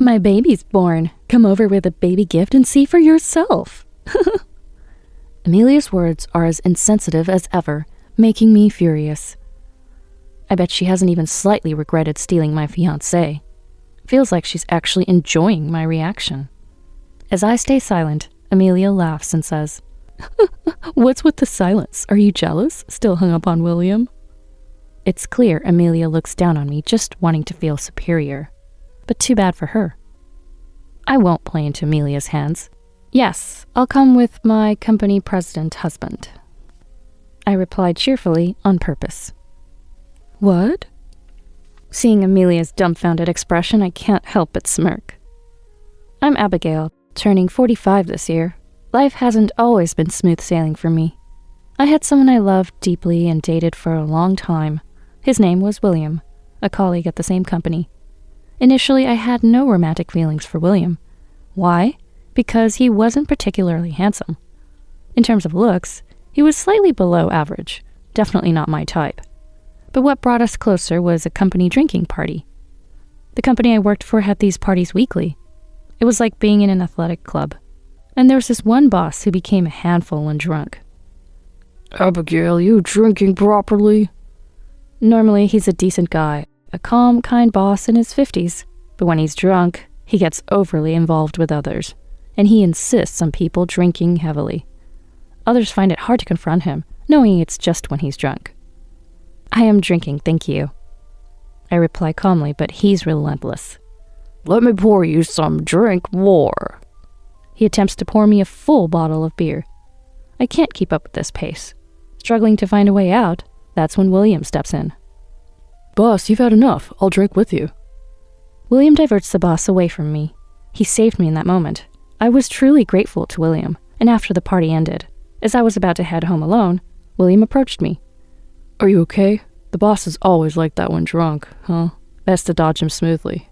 My baby's born. Come over with a baby gift and see for yourself. Amelia's words are as insensitive as ever, making me furious. I bet she hasn't even slightly regretted stealing my fiancé. Feels like she's actually enjoying my reaction. As I stay silent, Amelia laughs and says, "What's with the silence? Are you jealous? Still hung up on William?" It's clear Amelia looks down on me, just wanting to feel superior. But too bad for her. I won't play into Amelia's hands. Yes, I'll come with my company president husband. I replied cheerfully on purpose. What? Seeing Amelia's dumbfounded expression, I can't help but smirk. I'm Abigail, turning 45 this year. Life hasn't always been smooth sailing for me. I had someone I loved deeply and dated for a long time. His name was William, a colleague at the same company. Initially, I had no romantic feelings for William. Why? Because he wasn't particularly handsome. In terms of looks, he was slightly below average, definitely not my type. But what brought us closer was a company drinking party. The company I worked for had these parties weekly. It was like being in an athletic club. And there was this one boss who became a handful when drunk. "Abigail, you drinking properly?" Normally, he's a decent guy, a calm, kind boss in his 50s. But when he's drunk, he gets overly involved with others, and he insists on people drinking heavily. Others find it hard to confront him, knowing it's just when he's drunk. "I am drinking, thank you," I reply calmly, but he's relentless. "Let me pour you some drink more." He attempts to pour me a full bottle of beer. I can't keep up with this pace. Struggling to find a way out, that's when William steps in. "Boss, you've had enough. I'll drink with you." William diverts the boss away from me. He saved me in that moment. I was truly grateful to William, and after the party ended, as I was about to head home alone, William approached me. "Are you okay? The boss is always like that when drunk, huh? Best to dodge him smoothly."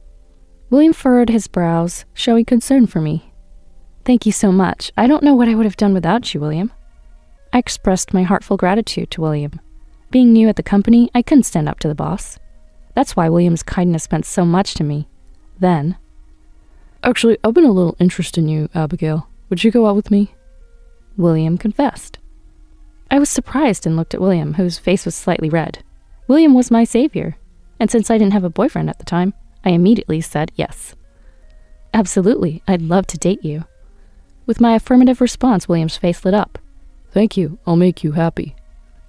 William furrowed his brows, showing concern for me. "Thank you so much. I don't know what I would have done without you, William." I expressed my heartful gratitude to William. Being new at the company, I couldn't stand up to the boss. That's why William's kindness meant so much to me. Then, "Actually, I've been a little interested in you, Abigail. Would you go out with me?" William confessed. I was surprised and looked at William, whose face was slightly red. William was my savior, and since I didn't have a boyfriend at the time, I immediately said yes. "Absolutely, I'd love to date you." With my affirmative response, William's face lit up. "Thank you, I'll make you happy,"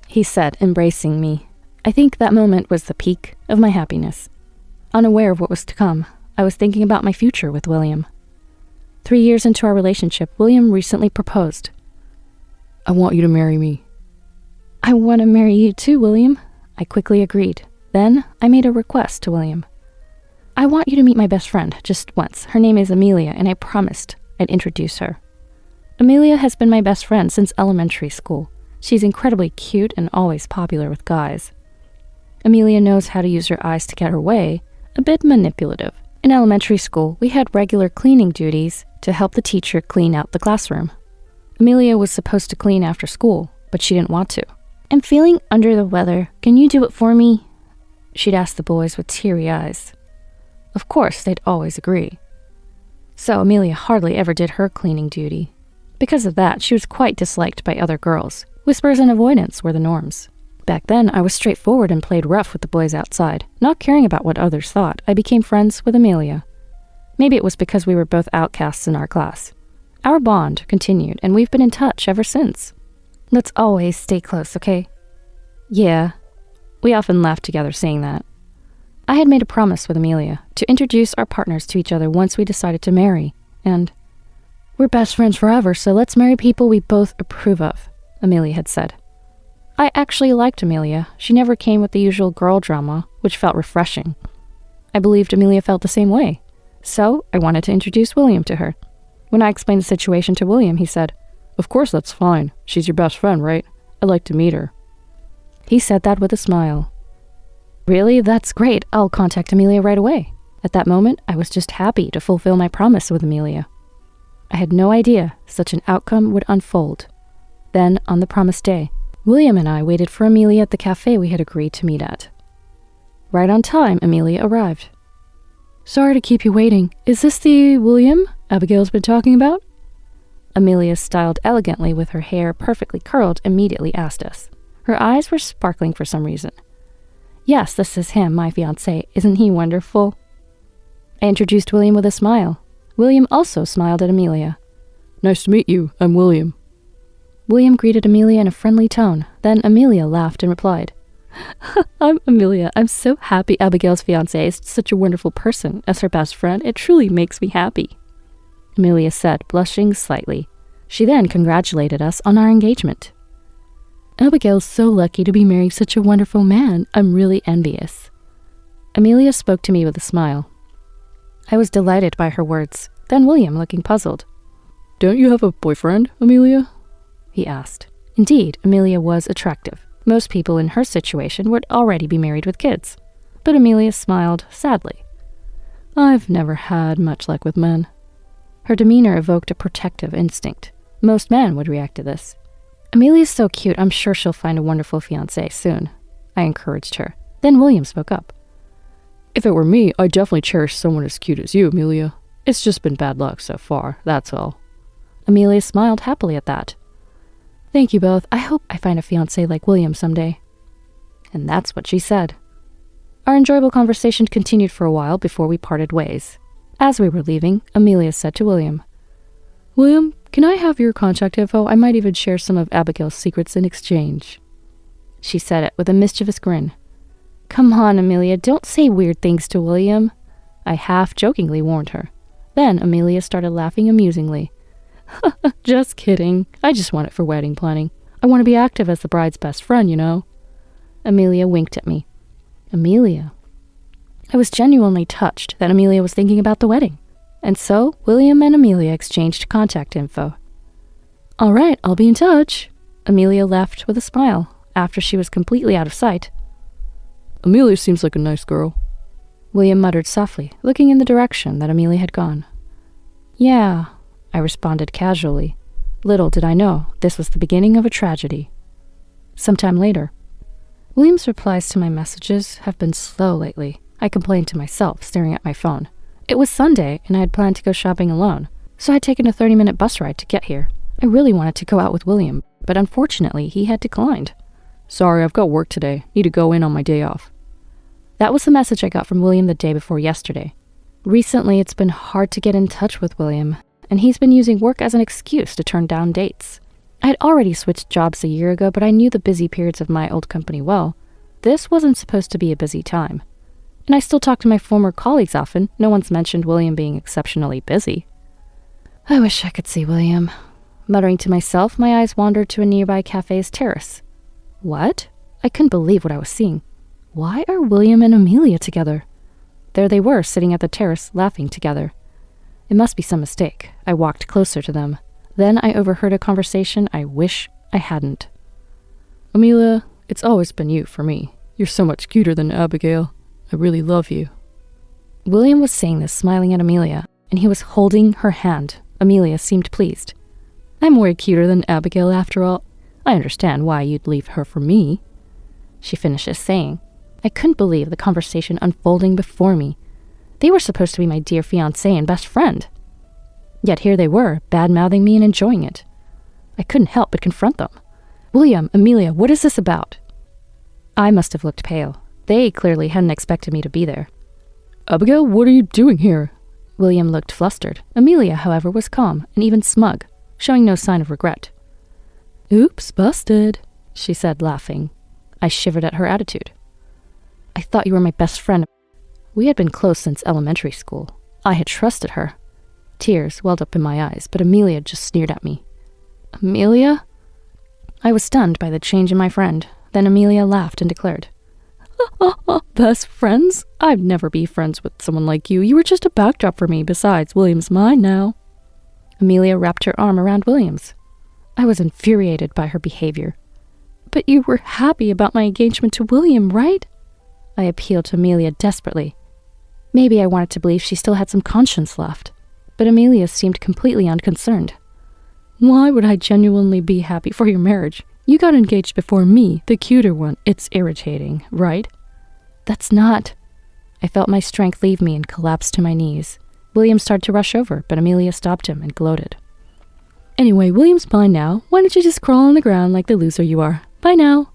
he said, embracing me. I think that moment was the peak of my happiness. Unaware of what was to come, I was thinking about my future with William. 3 years into our relationship, William recently proposed. "I want you to marry me." "I want to marry you too, William." I quickly agreed. Then I made a request to William. "I want you to meet my best friend, just once. Her name is Amelia, and I promised I'd introduce her." Amelia has been my best friend since elementary school. She's incredibly cute and always popular with guys. Amelia knows how to use her eyes to get her way, a bit manipulative. In elementary school, we had regular cleaning duties to help the teacher clean out the classroom. Amelia was supposed to clean after school, but she didn't want to. "I'm feeling under the weather. Can you do it for me?" she'd ask the boys with teary eyes. Of course, they'd always agree. So Amelia hardly ever did her cleaning duty. Because of that, she was quite disliked by other girls. Whispers and avoidance were the norms. Back then, I was straightforward and played rough with the boys outside. Not caring about what others thought, I became friends with Amelia. Maybe it was because we were both outcasts in our class. Our bond continued, and we've been in touch ever since. Let's always stay close, okay? Yeah. We often laughed together saying that. I had made a promise with Amelia to introduce our partners to each other once we decided to marry, and "We're best friends forever, so let's marry people we both approve of," Amelia had said. I actually liked Amelia. She never came with the usual girl drama, which felt refreshing. I believed Amelia felt the same way, so I wanted to introduce William to her. When I explained the situation to William, he said, "Of course, that's fine. She's your best friend, right? I'd like to meet her." He said that with a smile. "Really? That's great. I'll contact Amelia right away." At that moment, I was just happy to fulfill my promise with Amelia. I had no idea such an outcome would unfold. Then, on the promised day, William and I waited for Amelia at the cafe we had agreed to meet at. Right on time, Amelia arrived. Sorry to keep you waiting. Is this the William Abigail's been talking about? Amelia, styled elegantly with her hair perfectly curled, immediately asked us. Her eyes were sparkling for some reason. Yes, this is him, my fiancé. Isn't he wonderful? I introduced William with a smile. William also smiled at Amelia. Nice to meet you. I'm William. William greeted Amelia in a friendly tone. Then Amelia laughed and replied, I'm Amelia. I'm so happy Abigail's fiancé is such a wonderful person. As her best friend, it truly makes me happy. Amelia said, blushing slightly. She then congratulated us on our engagement. Abigail's so lucky to be marrying such a wonderful man. I'm really envious. Amelia spoke to me with a smile. I was delighted by her words. Then William, looking puzzled. Don't you have a boyfriend, Amelia? He asked. Indeed, Amelia was attractive. Most people in her situation would already be married with kids. But Amelia smiled sadly. I've never had much luck with men. Her demeanor evoked a protective instinct. Most men would react to this. Amelia's so cute, I'm sure she'll find a wonderful fiancé soon. I encouraged her. Then William spoke up. If it were me, I'd definitely cherish someone as cute as you, Amelia. It's just been bad luck so far, that's all. Amelia smiled happily at that. Thank you both. I hope I find a fiancé like William someday. And that's what she said. Our enjoyable conversation continued for a while before we parted ways. As we were leaving, Amelia said to William, William, can I have your contact info? I might even share some of Abigail's secrets in exchange. She said it with a mischievous grin. Come on, Amelia, don't say weird things to William. I half-jokingly warned her. Then Amelia started laughing amusingly. Just kidding. I just want it for wedding planning. I want to be active as the bride's best friend, you know. Amelia winked at me. Amelia. I was genuinely touched that Amelia was thinking about the wedding. And so, William and Amelia exchanged contact info. All right, I'll be in touch. Amelia left with a smile after she was completely out of sight. Amelia seems like a nice girl. William muttered softly, looking in the direction that Amelia had gone. Yeah, I responded casually. Little did I know this was the beginning of a tragedy. Sometime later. William's replies to my messages have been slow lately. I complained to myself, staring at my phone. It was Sunday, and I had planned to go shopping alone, so I had taken a 30-minute bus ride to get here. I really wanted to go out with William, but unfortunately he had declined. Sorry, I've got work today. Need to go in on my day off. That was the message I got from William the day before yesterday. Recently, it's been hard to get in touch with William, and he's been using work as an excuse to turn down dates. I had already switched jobs a year ago, but I knew the busy periods of my old company well. This wasn't supposed to be a busy time. And I still talk to my former colleagues often. No one's mentioned William being exceptionally busy. I wish I could see William. Muttering to myself, my eyes wandered to a nearby cafe's terrace. What? I couldn't believe what I was seeing. Why are William and Amelia together? There they were, sitting at the terrace, laughing together. It must be some mistake. I walked closer to them. Then I overheard a conversation I wish I hadn't. Amelia, it's always been you for me. You're so much cuter than Abigail. I really love you. William was saying this, smiling at Amelia, and he was holding her hand. Amelia seemed pleased. I'm way cuter than Abigail after all. I understand why you'd leave her for me, she finishes saying. I couldn't believe the conversation unfolding before me. They were supposed to be my dear fiancé and best friend. Yet here they were, bad-mouthing me and enjoying it. I couldn't help but confront them. William, Amelia, what is this about? I must have looked pale. They clearly hadn't expected me to be there. Abigail, what are you doing here? William looked flustered. Amelia, however, was calm and even smug, showing no sign of regret. Oops, busted, she said, laughing. I shivered at her attitude. I thought you were my best friend. We had been close since elementary school. I had trusted her. Tears welled up in my eyes, but Amelia just sneered at me. Amelia? I was stunned by the change in my friend. Then Amelia laughed and declared, Best friends? I'd never be friends with someone like you. You were just a backdrop for me. Besides, William's mine now. Amelia wrapped her arm around William's. I was infuriated by her behavior. But you were happy about my engagement to William, right? I appealed to Amelia desperately. Maybe I wanted to believe she still had some conscience left. But Amelia seemed completely unconcerned. Why would I genuinely be happy for your marriage? You got engaged before me, the cuter one. It's irritating, right? That's not... I felt my strength leave me and collapsed to my knees. William started to rush over, but Amelia stopped him and gloated. Anyway, William's fine now. Why don't you just crawl on the ground like the loser you are? Bye now.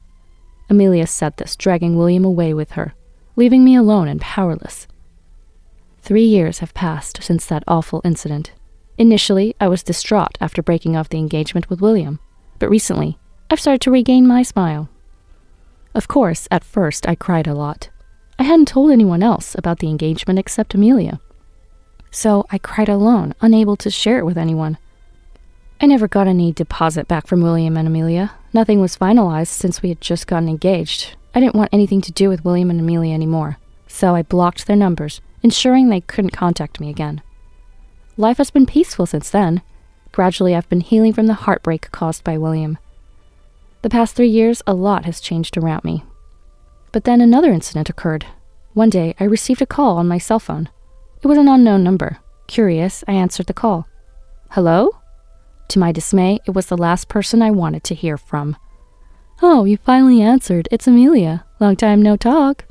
Amelia said this, dragging William away with her, leaving me alone and powerless. 3 years have passed since that awful incident. Initially, I was distraught after breaking off the engagement with William, but recently, I've started to regain my smile. Of course, at first, I cried a lot. I hadn't told anyone else about the engagement except Amelia. So I cried alone, unable to share it with anyone. I never got any deposit back from William and Amelia. Nothing was finalized since we had just gotten engaged. I didn't want anything to do with William and Amelia anymore, so I blocked their numbers, ensuring they couldn't contact me again. Life has been peaceful since then. Gradually, I've been healing from the heartbreak caused by William. The past 3 years, a lot has changed around me. But then another incident occurred. One day, I received a call on my cell phone. It was an unknown number. Curious, I answered the call. Hello? To my dismay, it was the last person I wanted to hear from. Oh, you finally answered. It's Amelia. Long time no talk.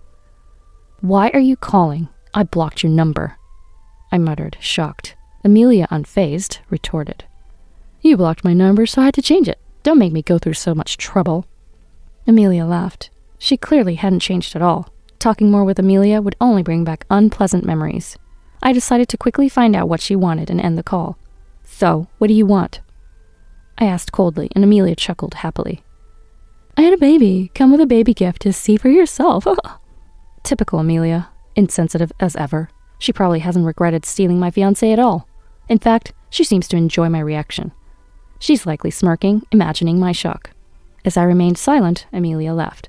Why are you calling? I blocked your number. I muttered, shocked. Amelia, unfazed, retorted. You blocked my number, so I had to change it. Don't make me go through so much trouble. Amelia laughed. She clearly hadn't changed at all. Talking more with Amelia would only bring back unpleasant memories. I decided to quickly find out what she wanted and end the call. So, what do you want? I asked coldly, and Amelia chuckled happily. I had a baby. Come with a baby gift to see for yourself. Typical Amelia, insensitive as ever. She probably hasn't regretted stealing my fiancé at all. In fact, she seems to enjoy my reaction. She's likely smirking, imagining my shock. As I remained silent, Amelia laughed.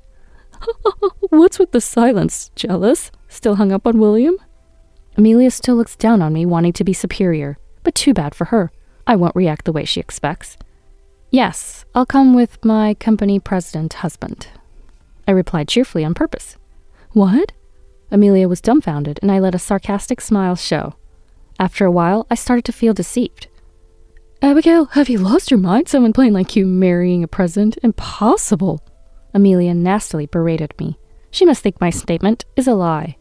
What's with the silence? Jealous? Still hung up on William? Amelia still looks down on me, wanting to be superior, but too bad for her. I won't react the way she expects. Yes, I'll come with my company president husband. I replied cheerfully on purpose. What? Amelia was dumbfounded, and I let a sarcastic smile show. After a while, I started to feel deceived. Abigail, have you lost your mind? Someone plain like you marrying a president? Impossible. Amelia nastily berated me. She must think my statement is a lie.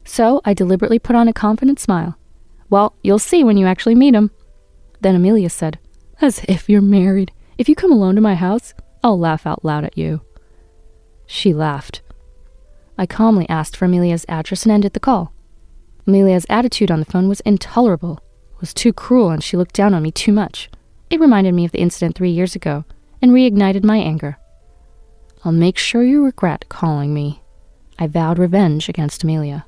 So I deliberately put on a confident smile. Well, you'll see when you actually meet him. Then Amelia said, As if you're married. If you come alone to my house, I'll laugh out loud at you. She laughed. I calmly asked for Amelia's address and ended the call. Amelia's attitude on the phone was intolerable. It was too cruel, and she looked down on me too much. It reminded me of the incident 3 years ago and reignited my anger. I'll make sure you regret calling me. I vowed revenge against Amelia.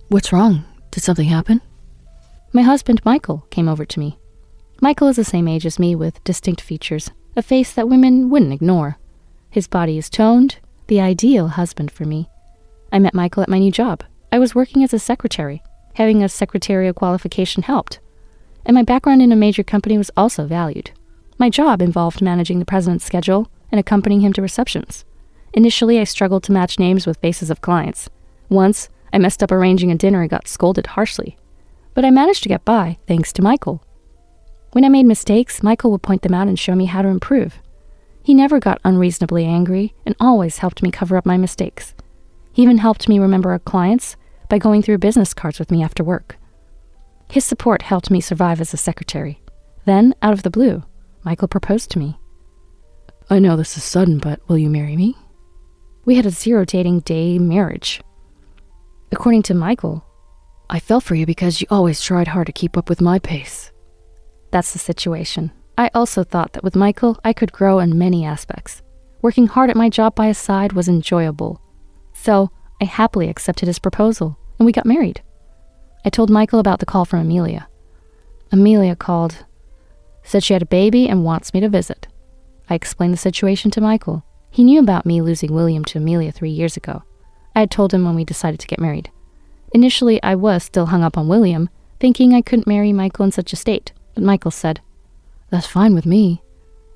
What's wrong? Did something happen? My husband, Michael, came over to me. Michael is the same age as me with distinct features, a face that women wouldn't ignore. His body is toned, the ideal husband for me. I met Michael at my new job. I was working as a secretary. Having a secretarial qualification helped. And my background in a major company was also valued. My job involved managing the president's schedule and accompanying him to receptions. Initially, I struggled to match names with faces of clients. Once, I messed up arranging a dinner and got scolded harshly. But I managed to get by, thanks to Michael. When I made mistakes, Michael would point them out and show me how to improve. He never got unreasonably angry and always helped me cover up my mistakes. He even helped me remember our clients by going through business cards with me after work. His support helped me survive as a secretary. Then, out of the blue, Michael proposed to me. I know this is sudden, but will you marry me? We had a 0 dating day marriage. According to Michael, I fell for you because you always tried hard to keep up with my pace. That's the situation. I also thought that with Michael, I could grow in many aspects. Working hard at my job by his side was enjoyable. So, I happily accepted his proposal, and we got married. I told Michael about the call from Amelia. Amelia called, said she had a baby and wants me to visit. I explained the situation to Michael. He knew about me losing William to Amelia 3 years ago. I had told him when we decided to get married. Initially, I was still hung up on William, thinking I couldn't marry Michael in such a state, but Michael said, That's fine with me,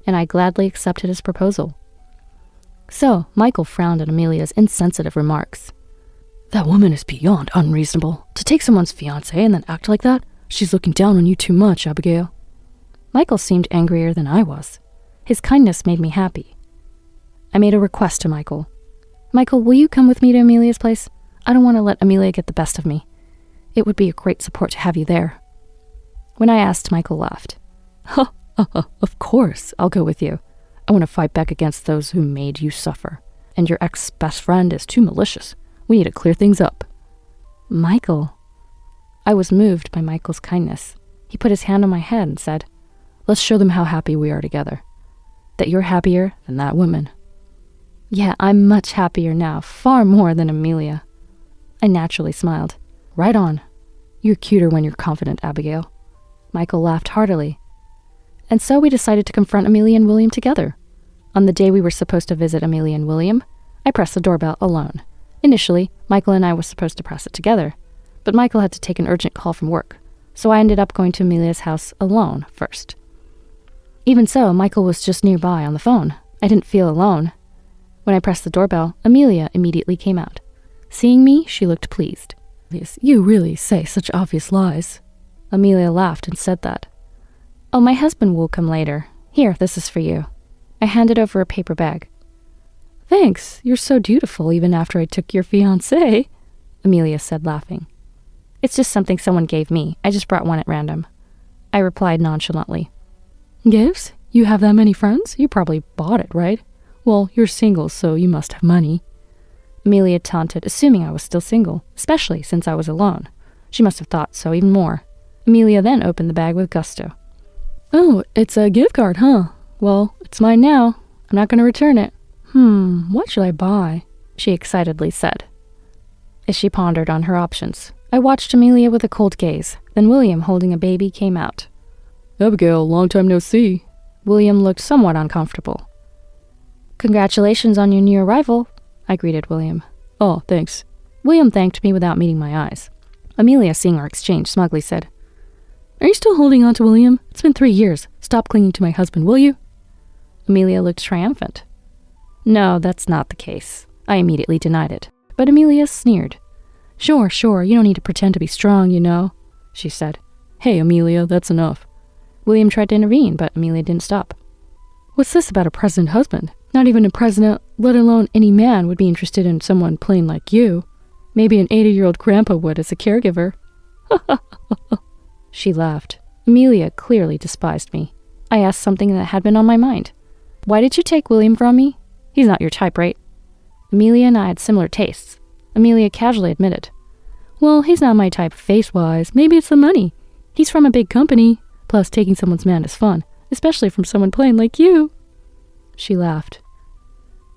and I gladly accepted his proposal. So, Michael frowned at Amelia's insensitive remarks. That woman is beyond unreasonable. To take someone's fiancé and then act like that? She's looking down on you too much, Abigail. Michael seemed angrier than I was. His kindness made me happy. I made a request to Michael. Michael, will you come with me to Amelia's place? I don't want to let Amelia get the best of me. It would be a great support to have you there. When I asked, Michael laughed. Of course, I'll go with you. I want to fight back against those who made you suffer. And your ex-best friend is too malicious. We need to clear things up. Michael. I was moved by Michael's kindness. He put his hand on my head and said, let's show them how happy we are together. That you're happier than that woman. Yeah, I'm much happier now, far more than Amelia. I naturally smiled. Right on. You're cuter when you're confident, Abigail. Michael laughed heartily. And so we decided to confront Amelia and William together. On the day we were supposed to visit Amelia and William, I pressed the doorbell alone. Initially, Michael and I were supposed to press it together, but Michael had to take an urgent call from work, so I ended up going to Amelia's house alone first. Even so, Michael was just nearby on the phone. I didn't feel alone. When I pressed the doorbell, Amelia immediately came out. Seeing me, she looked pleased. You really say such obvious lies. Amelia laughed and said that. Oh, my husband will come later. Here, this is for you. I handed over a paper bag. Thanks, you're so dutiful even after I took your fiancé, Amelia said, laughing. It's just something someone gave me. I just brought one at random. I replied nonchalantly. Gifts? You have that many friends? You probably bought it, right? Well, you're single, so you must have money. Amelia taunted, assuming I was still single, especially since I was alone. She must have thought so even more. Amelia then opened the bag with gusto. Oh, it's a gift card, huh? Well, it's mine now. I'm not going to return it. What should I buy? She excitedly said. As she pondered on her options, I watched Amelia with a cold gaze. Then William, holding a baby, came out. Abigail, long time no see. William looked somewhat uncomfortable. Congratulations on your new arrival, I greeted William. Oh, thanks. William thanked me without meeting my eyes. Amelia, seeing our exchange, smugly said, Are you still holding on to William? It's been 3 years. Stop clinging to my husband, will you? Amelia looked triumphant. No, that's not the case. I immediately denied it, but Amelia sneered. Sure, you don't need to pretend to be strong, you know, she said. Hey, Amelia, that's enough. William tried to intervene, but Amelia didn't stop. What's this about a president husband? Not even a president, let alone any man, would be interested in someone plain like you. Maybe an 80-year-old grandpa would as a caregiver. She laughed. Amelia clearly despised me. I asked something that had been on my mind. Why did you take William from me? He's not your type, right? Amelia and I had similar tastes. Amelia casually admitted. Well, he's not my type face-wise. Maybe it's the money. He's from a big company. Plus, taking someone's man is fun, especially from someone plain like you. She laughed.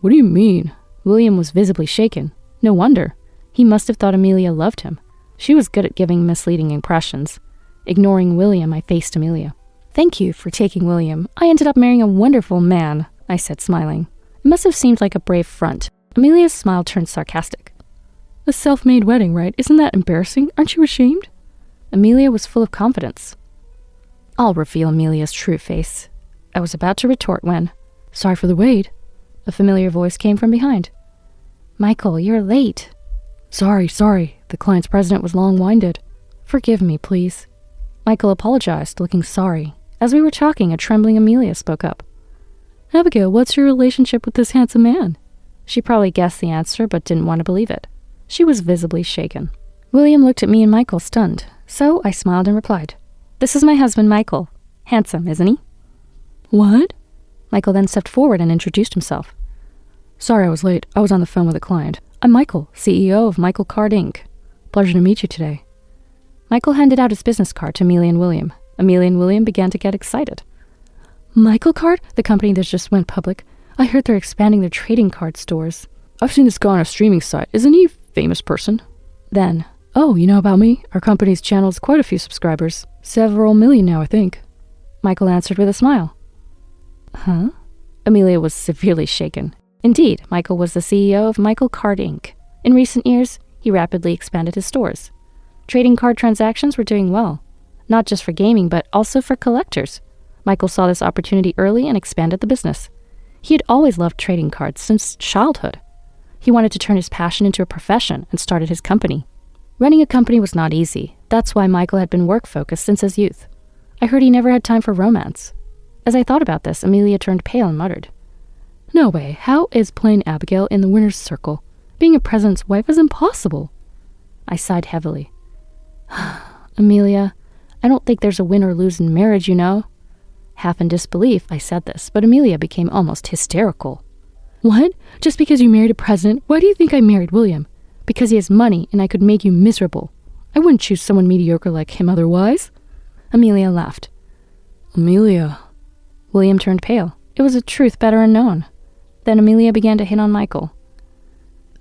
What do you mean? William was visibly shaken. No wonder. He must have thought Amelia loved him. She was good at giving misleading impressions. Ignoring William, I faced Amelia. Thank you for taking William. I ended up marrying a wonderful man, I said, smiling. It must have seemed like a brave front. Amelia's smile turned sarcastic. A self-made wedding, right? Isn't that embarrassing? Aren't you ashamed? Amelia was full of confidence. I'll reveal Amelia's true face. I was about to retort when, sorry for the wait, a familiar voice came from behind. Michael, you're late. Sorry. The client's president was long-winded. Forgive me, please. Michael apologized, looking sorry. As we were talking, a trembling Amelia spoke up. Abigail, what's your relationship with this handsome man? She probably guessed the answer, but didn't want to believe it. She was visibly shaken. William looked at me and Michael, stunned. So I smiled and replied, This is my husband, Michael. Handsome, isn't he? What? Michael then stepped forward and introduced himself. Sorry I was late. I was on the phone with a client. I'm Michael, CEO of Michael Card Inc. Pleasure to meet you today. Michael handed out his business card to Amelia and William. Amelia and William began to get excited. Michael Card? The company that just went public. I heard they're expanding their trading card stores. I've seen this guy on a streaming site. Isn't he a famous person? Then, oh, you know about me? Our company's channel's quite a few subscribers. Several million now, I think. Michael answered with a smile. Huh? Amelia was severely shaken. Indeed, Michael was the CEO of Michael Card Inc. In recent years, he rapidly expanded his stores. Trading card transactions were doing well, not just for gaming, but also for collectors. Michael saw this opportunity early and expanded the business. He had always loved trading cards since childhood. He wanted to turn his passion into a profession and started his company. Running a company was not easy. That's why Michael had been work-focused since his youth. I heard he never had time for romance. As I thought about this, Amelia turned pale and muttered, No way, how is plain Abigail in the winner's circle? Being a president's wife is impossible. I sighed heavily. Amelia, I don't think there's a win or lose in marriage, you know. Half in disbelief, I said this, but Amelia became almost hysterical. What? Just because you married a president? Why do you think I married William? Because he has money and I could make you miserable. I wouldn't choose someone mediocre like him otherwise. Amelia laughed. Amelia. William turned pale. It was a truth better unknown. Then Amelia began to hit on Michael.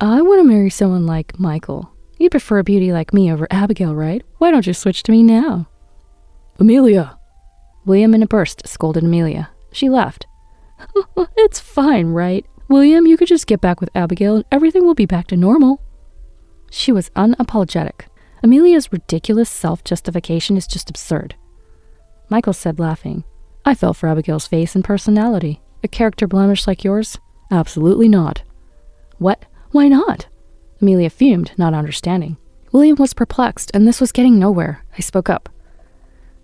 I want to marry someone like Michael. You'd prefer a beauty like me over Abigail, right? Why don't you switch to me now? Amelia. William in a burst scolded Amelia. She laughed. It's fine, right? William, you could just get back with Abigail and everything will be back to normal. She was unapologetic. Amelia's ridiculous self-justification is just absurd. Michael said, laughing, I fell for Abigail's face and personality. A character blemish like yours? Absolutely not. What? Why not? Amelia fumed, not understanding. William was perplexed, and this was getting nowhere. I spoke up.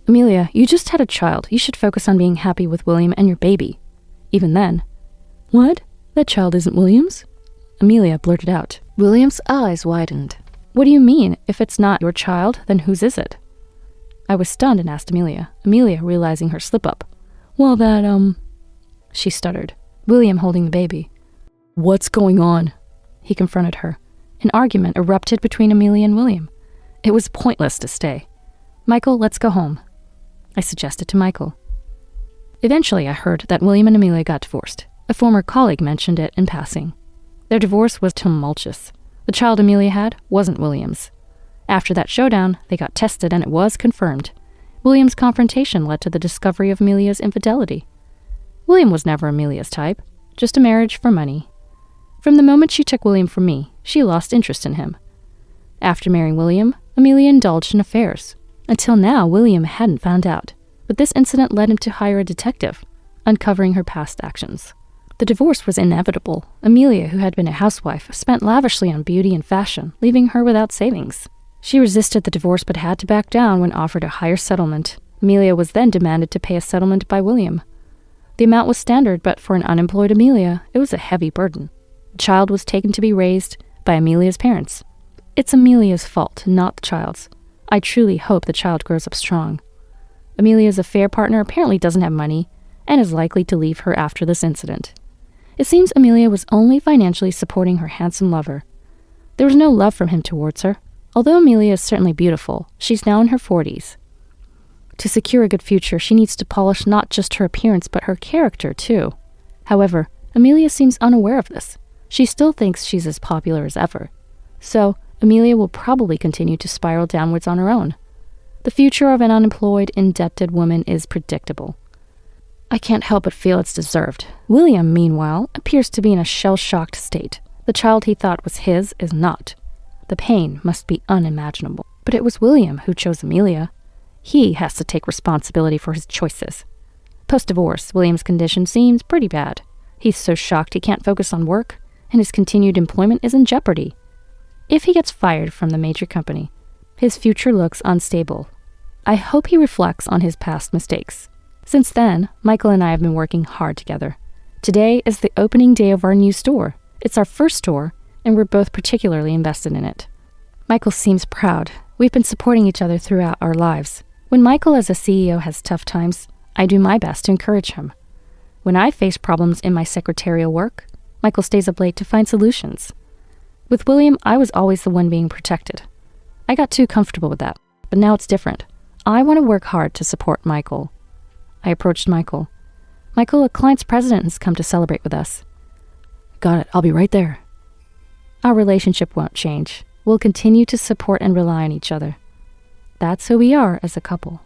Amelia, you just had a child. You should focus on being happy with William and your baby. Even then. What? That child isn't William's? Amelia blurted out. William's eyes widened. What do you mean? If it's not your child, then whose is it? I was stunned and asked Amelia, realizing her slip-up. Well, She stuttered. William holding the baby. What's going on? He confronted her. An argument erupted between Amelia and William. It was pointless to stay. Michael, let's go home. I suggested to Michael. Eventually, I heard that William and Amelia got divorced. A former colleague mentioned it in passing. Their divorce was tumultuous. The child Amelia had wasn't William's. After that showdown, they got tested and it was confirmed. William's confrontation led to the discovery of Amelia's infidelity. William was never Amelia's type, just a marriage for money. From the moment she took William from me, she lost interest in him. After marrying William, Amelia indulged in affairs. Until now, William hadn't found out, but this incident led him to hire a detective, uncovering her past actions. The divorce was inevitable. Amelia, who had been a housewife, spent lavishly on beauty and fashion, leaving her without savings. She resisted the divorce but had to back down when offered a higher settlement. Amelia was then demanded to pay a settlement by William. The amount was standard, but for an unemployed Amelia, it was a heavy burden. The child was taken to be raised by Amelia's parents. It's Amelia's fault, not the child's. I truly hope the child grows up strong. Amelia's affair partner apparently doesn't have money and is likely to leave her after this incident. It seems Amelia was only financially supporting her handsome lover. There was no love from him towards her. Although Amelia is certainly beautiful, she's now in her 40s. To secure a good future, she needs to polish not just her appearance, but her character, too. However, Amelia seems unaware of this. She still thinks she's as popular as ever. So, Amelia will probably continue to spiral downwards on her own. The future of an unemployed, indebted woman is predictable. I can't help but feel it's deserved. William, meanwhile, appears to be in a shell-shocked state. The child he thought was his is not. The pain must be unimaginable. But it was William who chose Amelia. He has to take responsibility for his choices. Post-divorce, William's condition seems pretty bad. He's so shocked he can't focus on work, and his continued employment is in jeopardy. If he gets fired from the major company, his future looks unstable. I hope he reflects on his past mistakes. Since then, Michael and I have been working hard together. Today is the opening day of our new store. It's our first store, and we're both particularly invested in it. Michael seems proud. We've been supporting each other throughout our lives. When Michael as a CEO has tough times, I do my best to encourage him. When I face problems in my secretarial work, Michael stays up late to find solutions. With William, I was always the one being protected. I got too comfortable with that, but now it's different. I want to work hard to support Michael. I approached Michael. Michael, a client's president has come to celebrate with us. Got it. I'll be right there. Our relationship won't change. We'll continue to support and rely on each other. That's who we are as a couple.